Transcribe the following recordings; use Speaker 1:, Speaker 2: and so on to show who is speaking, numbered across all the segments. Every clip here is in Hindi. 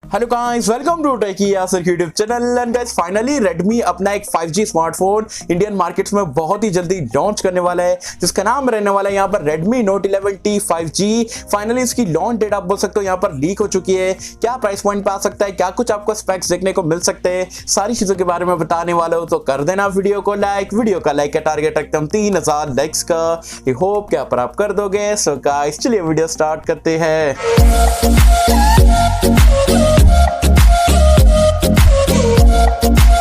Speaker 1: Hello guys, welcome to techy Yasar YouTube channel. And guys finally Redmi अपना एक 5G स्मार्टफोन इंडियन मार्केट्स में बहुत ही जल्दी लॉन्च करने वाला है, जिसका नाम रहने वाला है यहाँ पर Redmi Note 11T 5G। Finally इसकी लॉन्च डेट आप बोल सकते हो यहाँ पर लीक हो चुकी है। क्या प्राइस पॉइंट पे आ सकता है, क्या कुछ आपको स्पेक्स देखने को मिल सकते हैं, सारी चीजों के बारे में बताने वाला हूँ। तो कर देना वीडियो को लाइक, वीडियो का लाइक का टारगेट रखता हूँ 3000 लाइक्स का। आई होप क्या पर आप कर दोगे। सो गाइस चलिए वीडियो स्टार्ट करते हैं।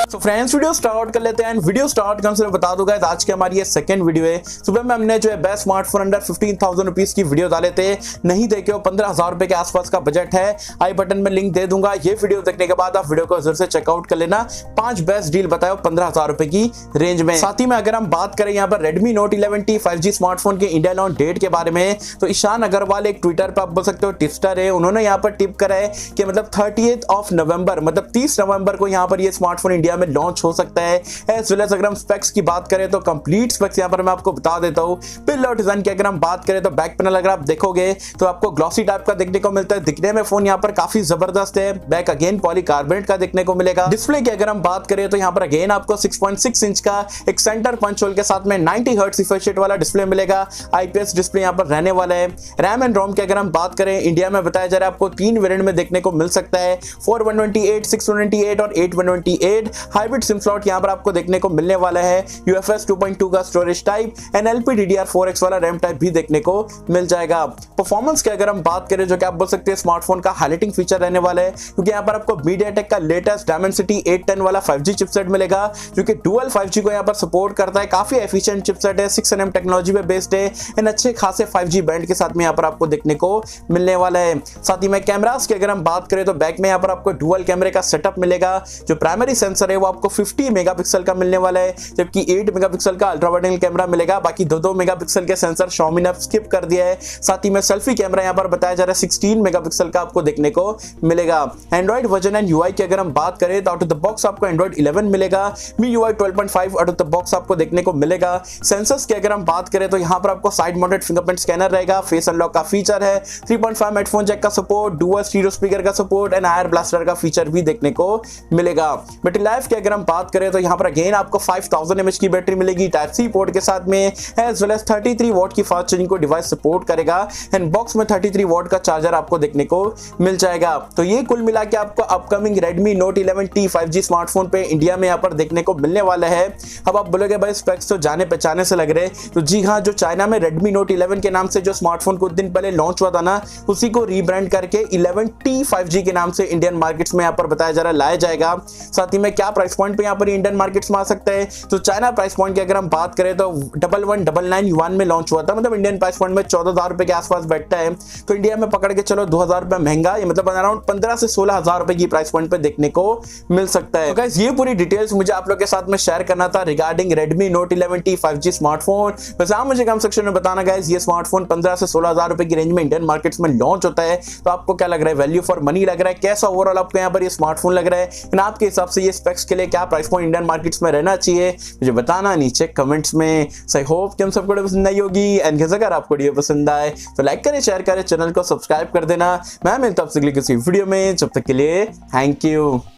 Speaker 1: तो फ्रेंड्स वीडियो स्टार्ट कर लेते हैं। वीडियो स्टार्ट करने से बता दूंगा आज की हमारी ये सेकंड वीडियो है। सुबह में हमने जो है बेस्ट स्मार्टफोन अंडर 15,000 रुपीज की वीडियो डाले थे, नहीं देखे हो 15,000 रुपए के आसपास का बजट है। आई बटन में लिंक दे दूंगा। ये वीडियो देखने के बाद आप वीडियो को जरूर से चेकआउट कर लेना। 5 बेस्ट डील बताओ 15,000 रुपए की रेंज में। साथ ही में अगर हम बात करें यहाँ पर Redmi Note 11T 5G smartphone के इंडिया लॉन्च डेट के बारे में, तो ईशान अग्रवाल एक ट्विटर पर आप बोल सकते हो टिप्सटर है, उन्होंने यहाँ पर टिप करा है कि मतलब 30 नवंबर मतलब 30 नवंबर को यहाँ पर ये स्मार्टफोन इंडिया में लॉन्च हो सकता है। एज वेल एज अगर हम स्पेक्स की बात करें तो कंप्लीट स्पेक्स यहाँ पर मैं आपको बता देता हूँ। पिल और डिजाइन की अगर हम बात करें तो बैक पैनल अगर आप देखोगे तो आपको ग्लॉसी टाइप का देखने को मिलता है। दिखने में फोन यहाँ पर काफी जबरदस्त है। बैक अगेन पॉलीकार्बोनेट का देखने को मिलेगा। डिस्प्ले की अगर हम बात करें तो यहाँ पर अगेन आपको 6.6 इंच का एक सेंटर पंच होल के साथ में 90 हर्ट्ज रिफ्रेश रेट वाला डिस्प्ले मिलेगा। IPS डिस्प्ले यहाँ पर रहने वाला है। रैम एंड रोम की अगर हम बात करें, इंडिया में बताया जा रहा है आपको 3 वेरिएंट में देखने को मिल सकता है, 4128, 628 और 8128। हाइब्रिड सिम स्लॉट यहाँ पर आपको देखने को मिलने वाला है। UFS 2.2 का स्टोरेज टाइप एंड LPDDR4X वाला रैम टाइप भी देखने को मिल जाएगा। परफॉर्मेंस की अगर हम बात करें, जो कि आप बोल सकते हैं स्मार्टफोन का हाईलाइटिंग फीचर रहने वाला है, क्योंकि यहाँ पर आपको MediaTek का लेटेस्ट Dimensity 810 वाला 5G चिपसेट मिलेगा, जो कि डुअल 5G को यहाँ पर सपोर्ट करता है। काफी एफिशिएंट चिपसेट है, 6nm टेक्नोलॉजी पे बेस्ड है एंड अच्छे खासे 5G बैंड के साथ में यहाँ पर आपको देखने को मिलने वाला है। साथ ही में कैमरास की अगर हम बात करें तो बैक में यहाँ पर आपको डुअल कैमरे का सेटअप मिलेगा। जो प्राइमरी सेंसर है वो आपको 50 मेगापिक्सल का मिलने वाला है, जबकि 8 मेगापिक्सल का अल्ट्रा वाइड एंगल कैमरा मिलेगा। बाकी 2 मेगापिक्सल के सेंसर Xiaomi ने स्किप कर दिया है। साथ ही में सेल्फी कैमरा यहाँ पर बताया जा रहा है 16 मेगापिक्सल का आपको देखने को मिलेगा। एंड्रॉइड वर्जन एंड UI की अगर हम बात करें तो आउट ऑफ द बॉक्स आपको एंड्रॉइड 11 मिलेगा। MIUI 12.5 out of the box आपको देखने को मिलेगा। सेंसर्स की अगर हम बात करें तो यहाँ पर आपको साइड माउंटेड फिंगरप्रिंट स्कैनर रहेगा, फेस अनलॉक का फीचर है, 3.5 हेडफोन जैक का सपोर्ट, डुअल स्टीरियो स्पीकर का सपोर्ट एंड आयर ब्लास्टर का फीचर भी देखने को मिलेगा। बैटरी लाइफ की अगर हम बात करें तो यहाँ पर अगेन आपको 5000 mAh की बैटरी मिलेगी टाइप सी पोर्ट के साथ में, एज वेल एज 33 वॉट की फास्ट चार्जिंग को डिवाइस सपोर्ट करेगा एंड बॉक्स में 33 वॉट का चार्जर आपको देखने को मिल जाएगा। तो ये कुल मिला के आपको upcoming Redmi Note 11T 5G smartphone पे इंडिया में यहाँ पर देखने को मिलने वाला है। अब आप बोलोगे भाई स्पेक्स तो जाने पहचाने से लग रहे, तो जी हाँ, जो चाइना में Redmi Note 11 के नाम से जो स्मार्टफोन कुछ दिन पहले लॉन्च हुआ था ना, उसी को रीब्रांड करके 11T 5G के नाम से इंडियन मार्केट्स में यहाँ पर बताया जा रहा है लाया जाएगा। साथ ही में क्या प्राइस पॉइंट पे यहाँ पर इंडियन मार्केट्स में आ सकता है, तो चाइना प्राइस पॉइंट की अगर हम बात करें तो 1199 युआन में लॉन्च हुआ था, मतलब इंडियन प्राइस पॉइंट में 14,000 रुपए के आसपास बैठता है। तो इंडिया में पकड़ के चलो 2,000 रुपए महंगा, ये मतलब अराउंड 15 से 16,000 रुपए की प्राइस पॉइंट पे देखने को मिल सकता है। तो गाइस ये पूरी डिटेल्स मुझे आप लोग के साथ में शेयर करना था regarding Redmi Note 11T 5G smartphone. वैसे आप मुझे कमेंट सेक्शन में बताना गाइस, ये स्मार्टफोन 15 से 16,000 रुपए की रेंज में इंडियन मार्केट्स में लॉन्च होता है, तो आपको क्या लग रहा है, वैल्यू फॉर मनी लग रहा है, कैसा ओवरऑल आपको यहाँ पर ये स्मार्टफोन लग रहा है, आपके हिसाब से ये स्पेक्स के लिए क्या प्राइस पॉइंट इंडियन मार्केट्स में रहना चाहिए, मुझे बताना नीचे कमेंट्स में। सो आई होप कि हम सबको पसंद आई होगी। एंड अगर आपको वीडियो पसंद आए तो लाइक करें, शेयर करें, चैनल को सब्सक्राइब कर देना। मैं मिलता हूं आपसे किसी वीडियो में, जब तक के लिए थैंक यू।